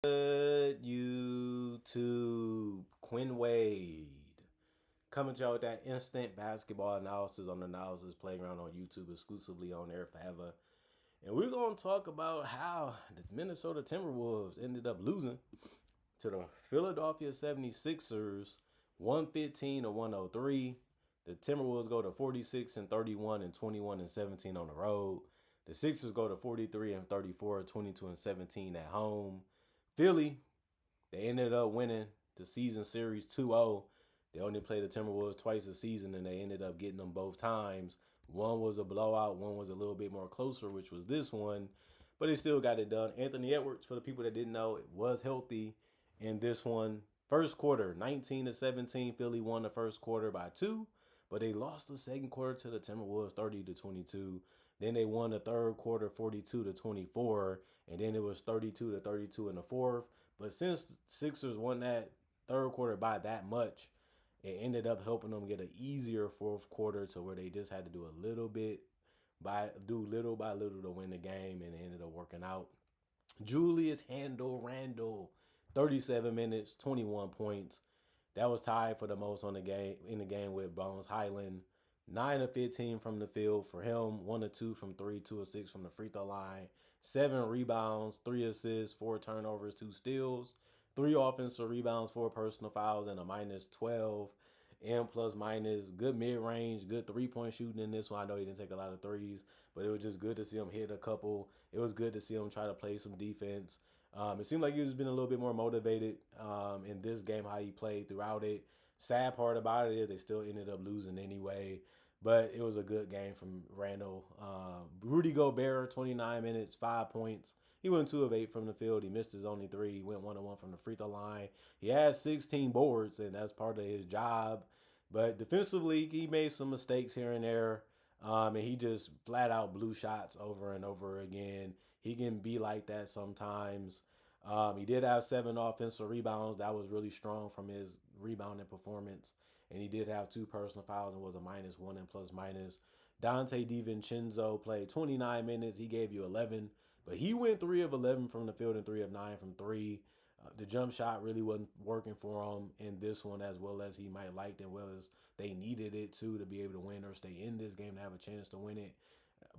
Good YouTube, Quinn Wade coming to y'all with that instant basketball analysis on the Analysis Playground on YouTube, exclusively on there forever. And we're going to talk about how the Minnesota Timberwolves ended up losing to the Philadelphia 76ers 115 to 103. The Timberwolves go to 46 and 31 and 21 and 17 on the road. The Sixers go to 43 and 34, 22 and 17 at home. Philly, they ended up winning the season series 2-0. They only played the Timberwolves twice a season, and they ended up getting them both times. One was a blowout, one was a little bit more closer, which was this one, but they still got it done. Anthony Edwards, for the people that didn't know, it was healthy in this one. First quarter, 19 to 17. Philly won the first quarter by 2, but they lost the second quarter to the Timberwolves 30 to 22. Then they won the third quarter 42 to 24, and then it was 32 to 32 in the fourth. But since Sixers won that third quarter by that much, it ended up helping them get an easier fourth quarter to where they just had to do little by little to win the game, and it ended up working out. Julius Randle, 37 minutes, 21 points. That was tied for the most on the game in the game with Bones Highland. 9 of 15 from the field for him. 1 of 2 from 3, 2 of 6 from the free throw line. 7 rebounds, 3 assists, 4 turnovers, 2 steals. 3 offensive rebounds, 4 personal fouls, and a minus 12. M plus minus. Good mid range, good 3-point shooting in this one. I know he didn't take a lot of threes, but it was just good to see him hit a couple. It was good to see him try to play some defense. It seemed like he was been a little bit more motivated in this game, how he played throughout it. Sad part about it is they still ended up losing anyway, but it was a good game from Randall. Rudy Gobert, 29 minutes, 5 points. He went 2 of 8 from the field. He missed his only 3. He went 1 of 1 from the free throw line. He had 16 boards, and that's part of his job. But defensively, he made some mistakes here and there. And he just flat out blew shots over and over again. He can be like that sometimes. He did have 7 offensive rebounds. That was really strong from his rebounding performance. And he did have 2 personal fouls and was a minus 1 and plus minus. Dante DiVincenzo played 29 minutes. He gave you 11, but he went 3 of 11 from the field and 3 of 9 from 3. The jump shot really wasn't working for him in this one as well as he might liked, and well as they needed it to be able to win or stay in this game to have a chance to win it.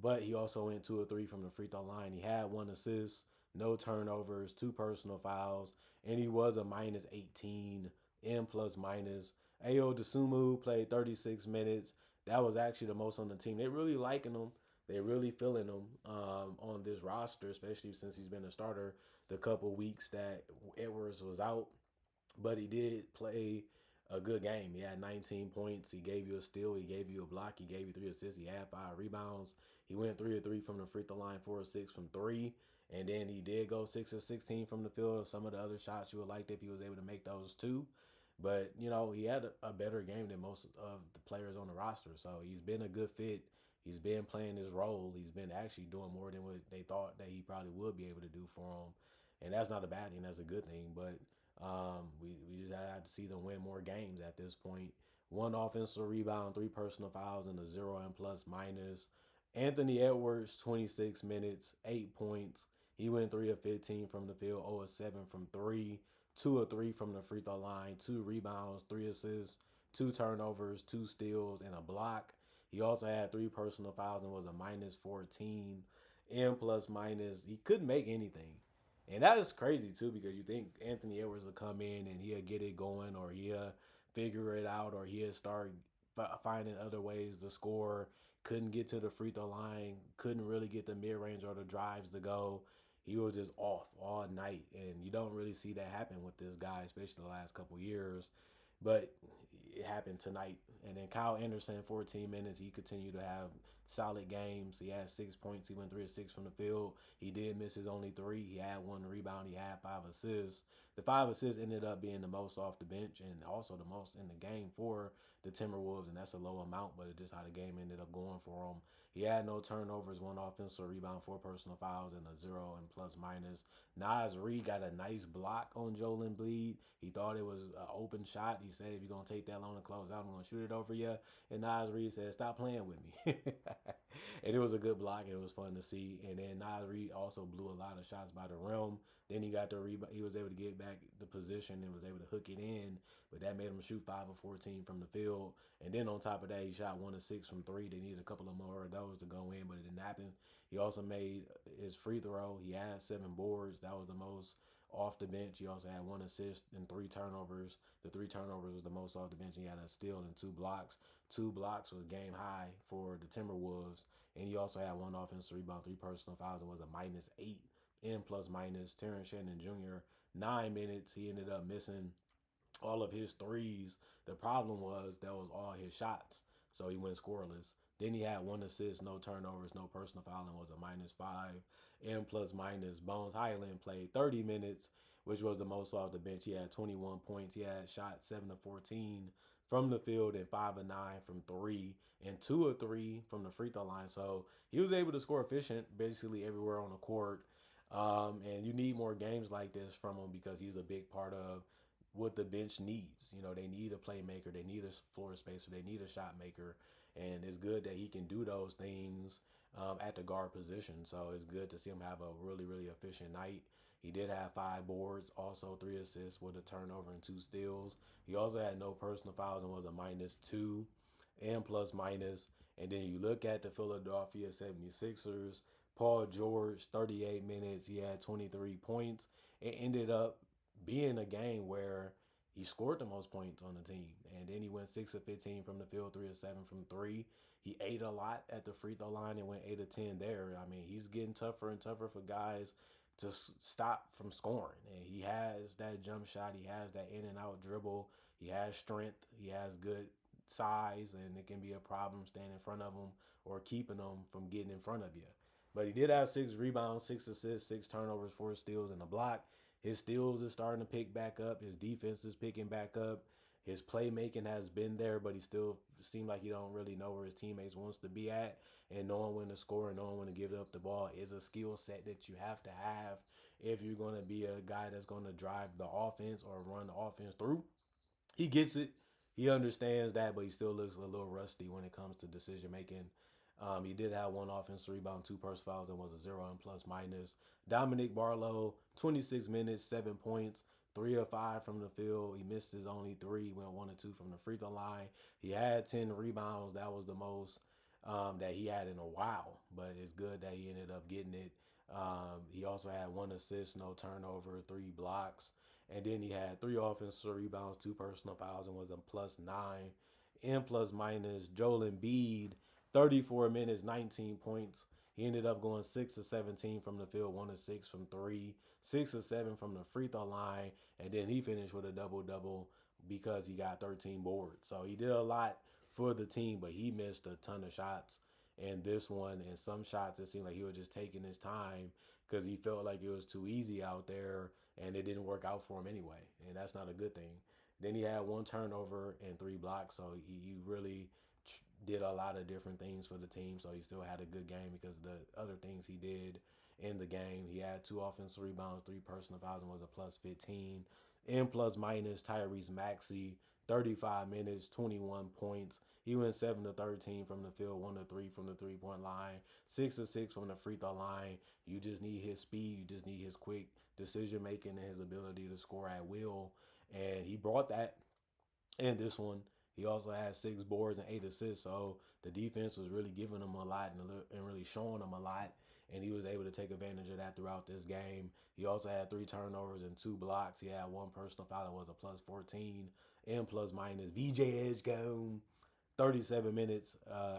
But he also went 2 of 3 from the free throw line. He had 1 assist, no turnovers, 2 personal fouls, and he was a minus 18 M plus minus. Ayo Dosunmu played 36 minutes. That was actually the most on the team. They really liking him. They really feeling him on this roster, especially since he's been a starter the couple weeks that Edwards was out. But he did play a good game. He had 19 points. He gave you a steal. He gave you a block. He gave you 3 assists. He had 5 rebounds. He went 3 of 3 from the free throw line, 4 of 6 from 3. And then he did go 6 of 16 from the field. Some of the other shots you would like if he was able to make those too. But, he had a better game than most of the players on the roster. So he's been a good fit. He's been playing his role. He's been actually doing more than what they thought that he probably would be able to do for them. And that's not a bad thing. That's a good thing. But we just have to see them win more games at this point. 1 offensive rebound, 3 personal fouls, and a 0 and plus minus. Anthony Edwards, 26 minutes, 8 points. He went 3 of 15 from the field, 0 of 7 from 3, 2 of 3 from the free throw line, 2 rebounds, 3 assists, 2 turnovers, 2 steals, and a block. He also had 3 personal fouls and was a minus 14 M plus minus. He couldn't make anything. And that is crazy too, because you think Anthony Edwards will come in and he'll get it going, or he'll figure it out, or he'll start finding other ways to score. Couldn't get to the free throw line, couldn't really get the mid range or the drives to go. He was just off all night, and you don't really see that happen with this guy, especially the last couple years. But it happened tonight. And then Kyle Anderson, 14 minutes. He continued to have solid games. He had 6 points. He went 3 of 6 from the field. He did miss his only 3. He had 1 rebound. He had 5 assists. The 5 assists ended up being the most off the bench and also the most in the game for the Timberwolves, and that's a low amount, but it's just how the game ended up going for him. He had no turnovers, 1 offensive rebound, 4 personal fouls, and a 0 and plus minus. Naz Reid got a nice block on Joel Embiid. He thought it was an open shot. He said, if you're going to take that long to close out, I'm going to shoot it over you. And Naz Reid said, stop playing with me. And it was a good block, and it was fun to see. And then Naz Reid also blew a lot of shots by the rim. Then he got the rebound. He was able to get back the position and was able to hook it in, but that made him shoot 5 of 14 from the field. And then on top of that, he shot 1 of 6 from three. They needed a couple of more of those to go in, but it didn't happen. He also made his free throw. He had 7 boards. That was the most off the bench. He also had 1 assist and 3 turnovers. The 3 turnovers was the most off the bench. He had a steal and 2 blocks. 2 blocks was game high for the Timberwolves. And he also had 1 offensive rebound, 3 personal fouls, and was a -8 in plus minus. Terrence Shannon Jr., 9 minutes. He ended up missing all of his threes. The problem was that was all his shots, so he went scoreless. Then he had 1 assist, no turnovers, no personal fouling, was a -5 and plus minus. Bones Highland played 30 minutes, which was the most off the bench. He had 21 points. He had shot 7 of 14 from the field and 5 of 9 from three and 2 of 3 from the free throw line. So he was able to score efficient basically everywhere on the court. And you need more games like this from him because he's a big part of what the bench needs. You know, they need a playmaker, they need a floor spacer, they need a shot maker, and it's good that he can do those things at the guard position. So it's good to see him have a really, really efficient night. He did have 5 boards, also 3 assists with a turnover and 2 steals. He also had no personal fouls and was a -2 and plus minus. And then you look at the Philadelphia 76ers, Paul George, 38 minutes. He had 23 points. It ended up being a game where he scored the most points on the team. And then he went 6 of 15 from the field, 3 of 7 from three. He ate a lot at the free throw line and went 8 of 10 there. I mean, he's getting tougher and tougher for guys to stop from scoring. And he has that jump shot. He has that in and out dribble. He has strength. He has good size, and it can be a problem standing in front of him or keeping him from getting in front of you. But he did have 6 rebounds, 6 assists, 6 turnovers, 4 steals, and a block. His steals is starting to pick back up. His defense is picking back up. His playmaking has been there, but he still seemed like he don't really know where his teammates wants to be at. And knowing when to score and knowing when to give up the ball is a skill set that you have to have if you're going to be a guy that's going to drive the offense or run the offense through. He gets it. He understands that, but he still looks a little rusty when it comes to decision making. He did have 1 offensive rebound, 2 personal fouls, and was a 0 and plus minus. Dominic Barlow, 26 minutes, 7 points, 3 of 5 from the field. He missed his only three. He went 1 of 2 from the free throw line. He had 10 rebounds. That was the most that he had in a while, but it's good that he ended up getting it. He also had 1 assist, no turnover, 3 blocks. And then he had 3 offensive rebounds, 2 personal fouls, and was a +9 and plus minus. Joel Embiid, 34 minutes, 19 points. He ended up going 6 of 17 from the field, 1 of 6 from three, 6 of 7 from the free throw line, and then he finished with a double-double because he got 13 boards. So he did a lot for the team, but he missed a ton of shots. And this one, and some shots, it seemed like he was just taking his time because he felt like it was too easy out there, and it didn't work out for him anyway. And that's not a good thing. Then he had 1 turnover and 3 blocks, so he really did a lot of different things for the team. So he still had a good game because of the other things he did in the game. He had 2 offensive rebounds, 3 personal fouls, and was a +15. And plus minus, Tyrese Maxey, 35 minutes, 21 points. He went 7 of 13 from the field, 1 of 3 from the 3-point line, 6 of 6 from the free throw line. You just need his speed. You just need his quick decision making and his ability to score at will. And he brought that in this one. He also had 6 boards and 8 assists. So the defense was really giving him a lot and really showing him a lot. And he was able to take advantage of that throughout this game. He also had 3 turnovers and 2 blocks. He had 1 personal foul and was a +14 and plus minus. VJ Edgecombe, 37 minutes,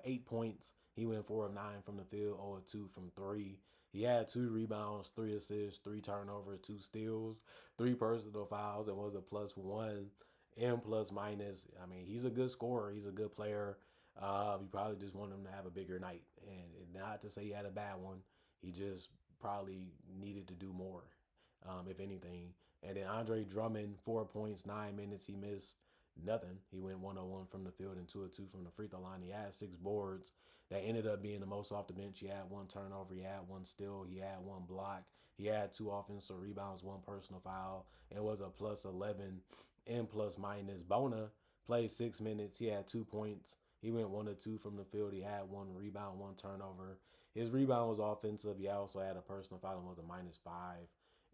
8 points. He went 4 of 9 from the field, 0 of 2 from three. He had 2 rebounds, 3 assists, 3 turnovers, 2 steals, 3 personal fouls, and was a +1 and plus minus. I mean, he's a good scorer. He's a good player. You probably just want him to have a bigger night. And not to say he had a bad one. He just probably needed to do more, if anything. And then Andre Drummond, 4 points, 9 minutes. He missed nothing. He went 101 from the field and 2 of 2 from the free throw line. He had 6 boards. That ended up being the most off the bench. He had 1 turnover. He had 1 steal. He had 1 block. He had 2 offensive rebounds, 1 personal foul, and was a +11 and plus minus. Bona played 6 minutes. He had 2 points. He went 1 of 2 from the field. He had 1 rebound, 1 turnover. His rebound was offensive. He also had a personal foul and was a -5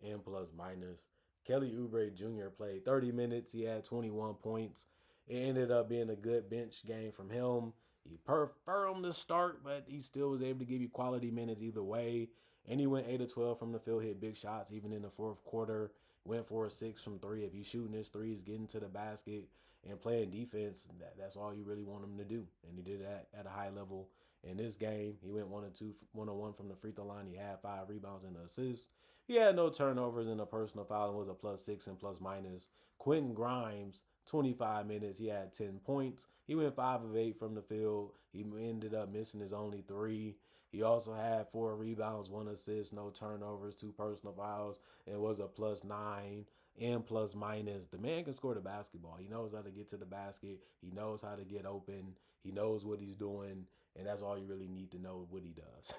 and plus minus. Kelly Oubre Jr. played 30 minutes. He had 21 points. It ended up being a good bench game from him. You prefer him to start, but he still was able to give you quality minutes either way. And he went 8 of 12 from the field, hit big shots even in the fourth quarter. Went for a 6 from 3. If he's shooting his threes, getting to the basket, and playing defense, that's all you really want him to do. And he did that at a high level in this game. He went 1 and 2, 1 on 1 from the free throw line. He had 5 rebounds and an assist. He had no turnovers in a personal foul and was a +6 and plus minus. Quentin Grimes, 25 minutes. He had 10 points. He went 5 of 8 from the field. He ended up missing his only 3. He also had 4 rebounds, 1 assist, no turnovers, 2 personal fouls, and was a +9 and plus minus. The man can score the basketball. He knows how to get to the basket. He knows how to get open. He knows what he's doing, and that's all you really need to know what he does.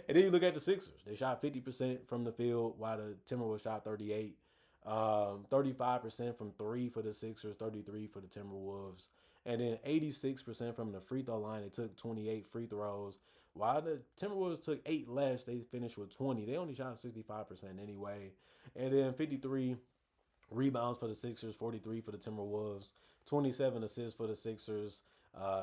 And then you look at the Sixers. They shot 50% from the field, while the Timberwolves shot 38. 35% from 3 for the Sixers, 33 for the Timberwolves. And then 86% from the free throw line. They took 28 free throws. While the Timberwolves took 8 less, they finished with 20. They only shot 65% anyway. And then 53 rebounds for the Sixers, 43 for the Timberwolves, 27 assists for the Sixers,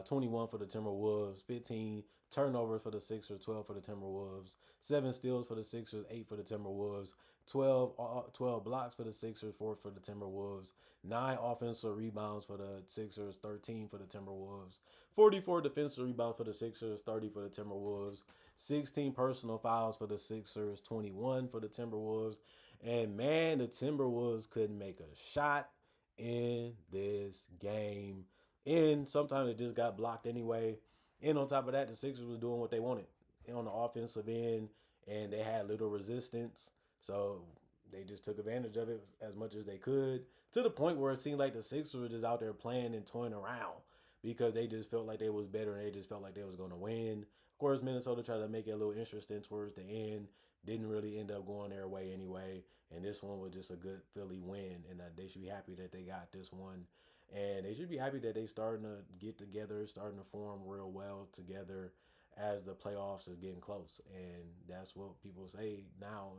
21 for the Timberwolves, 15 turnovers for the Sixers, 12 for the Timberwolves, 7 steals for the Sixers, 8 for the Timberwolves, 12 blocks for the Sixers, 4 for the Timberwolves, 9 offensive rebounds for the Sixers, 13 for the Timberwolves, 44 defensive rebounds for the Sixers, 30 for the Timberwolves, 16 personal fouls for the Sixers, 21 for the Timberwolves. And man, the Timberwolves couldn't make a shot in this game. And sometimes it just got blocked anyway. And on top of that, the Sixers was doing what they wanted on the offensive end, and they had little resistance. So they just took advantage of it as much as they could, to the point where it seemed like the Sixers were just out there playing and toying around because they just felt like they was better and they just felt like they was going to win. Of course, Minnesota tried to make it a little interesting towards the end. Didn't really end up going their way anyway. And this one was just a good Philly win. And they should be happy that they got this one. And they should be happy that they starting to get together, starting to form real well together as the playoffs is getting close. And that's what people say now.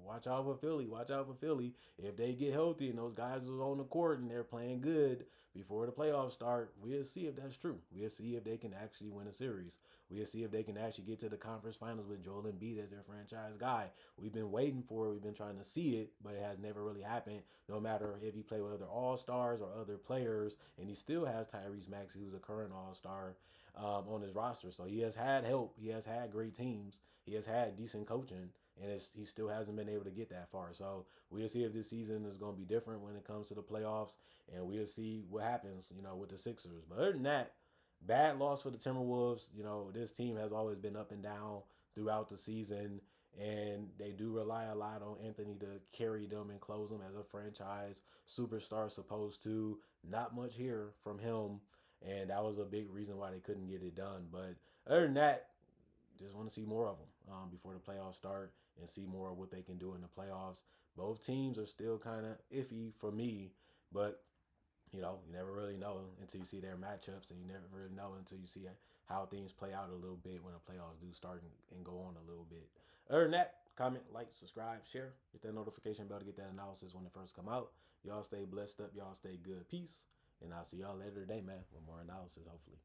Watch out for Philly. Watch out for Philly. If they get healthy and those guys are on the court and they're playing good before the playoffs start, we'll see if that's true. We'll see if they can actually win a series. We'll see if they can actually get to the conference finals with Joel Embiid as their franchise guy. We've been waiting for it. We've been trying to see it, but it has never really happened. No matter if he played with other All-Stars or other players, and he still has Tyrese Maxey, who's a current All-Star, on his roster. So he has had help. He has had great teams. He has had decent coaching, and he still hasn't been able to get that far. So we'll see if this season is going to be different when it comes to the playoffs, and we'll see what happens, with the Sixers. But other than that, bad loss for the Timberwolves. This team has always been up and down throughout the season, and they do rely a lot on Anthony to carry them and close them as a franchise superstar supposed to. Not much here from him, and that was a big reason why they couldn't get it done. But other than that, just want to see more of them before the playoffs start and see more of what they can do in the playoffs. Both teams are still kind of iffy for me, but you never really know until you see their matchups, and you never really know until you see how things play out a little bit when the playoffs do start and go on a little bit. Other than that, comment, like, subscribe, share, hit that notification bell to get that analysis when it first come out. Y'all stay blessed up. Y'all stay good. Peace. And I'll see y'all later today, man, with more analysis, hopefully.